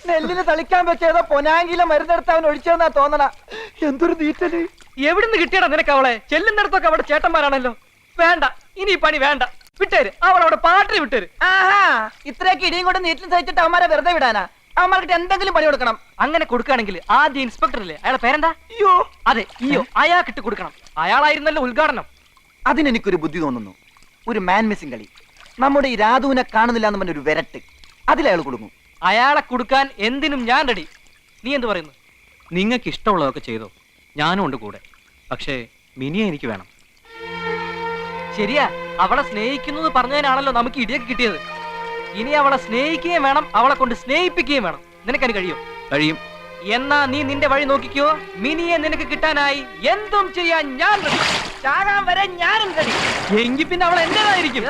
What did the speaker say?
നെല്ലിന് തളിക്കാൻ വെച്ചേതോ പൊനാങ്കിലെ മരുന്നെടുത്ത് അവൻ ഒഴിച്ചെന്നാ തോന്നണ. എന്തൊരു നീറ്റല്. എവിടുന്ന് കിട്ടിയടാ നിനക്ക് അവളെ? ചെല്ലുന്നിടത്തൊക്കെ അവിടെ ചേട്ടന്മാരാണല്ലോ. വേണ്ട, ഇനി പണി വേണ്ട, വിട്ടേര്. അവളവിടെ പാട്ടിൽ വിട്ടേര്. ആഹാ, ഇത്രയൊക്കെ ഇടിയും കൊണ്ട് നീറ്റിൽ സഹിച്ചിട്ട് അവന്മാരെ വെറുതെ വിടാനാ? അവന്മാർക്ക് എന്തെങ്കിലും പണി കൊടുക്കണം. അങ്ങനെ കൊടുക്കുകയാണെങ്കിൽ ആദ്യം ഇൻസ്പെക്ടറില്ലേ, അയാളെ പേരെന്താ? അയ്യോ, അതെ ഇയോ, അയാൾക്കിട്ട് കൊടുക്കണം. അയാളായിരുന്നല്ലോ ഉദ്ഘാടനം. അതിനെനിക്കൊരു ബുദ്ധി തോന്നുന്നു. ഒരു മാൻ മിസ്സിംഗ് കളി. നമ്മുടെ ഈ രാധുവിനെ കാണുന്നില്ല എന്ന് പറഞ്ഞൊരു വിരട്ട്, അതിലയാൾ കൊടുക്കും. അയാളെ കൊടുക്കാൻ എന്തിനും ഞാൻ റെഡി. നീ എന്ത് പറയുന്നു? നിങ്ങൾക്ക് ഇഷ്ടമുള്ളതൊക്കെ ചെയ്തോ, ഞാനും ഉണ്ട് കൂടെ. പക്ഷേ മിനിയെ എനിക്ക് വേണം. ശരിയാ, അവളെ സ്നേഹിക്കുന്നത് പറഞ്ഞതിനാണല്ലോ നമുക്ക് ഇടിയൊക്കെ കിട്ടിയത്. ഇനി അവളെ സ്നേഹിക്കുകയും വേണം, അവളെ കൊണ്ട് സ്നേഹിപ്പിക്കുകയും വേണം. നിനക്കതിന് കഴിയോ? കഴിയും. എന്നാ നീ നിന്റെ വഴി നോക്കിക്കോ. മിനിയെ നിനക്ക് കിട്ടാനായി എന്തും ചെയ്യാൻ ഞാൻ റെഡി. ചാകാൻ വരെ ഞാനും റെഡി. എങ്കിൽ പിന്നെ അവൾ എന്റേതായിരിക്കും.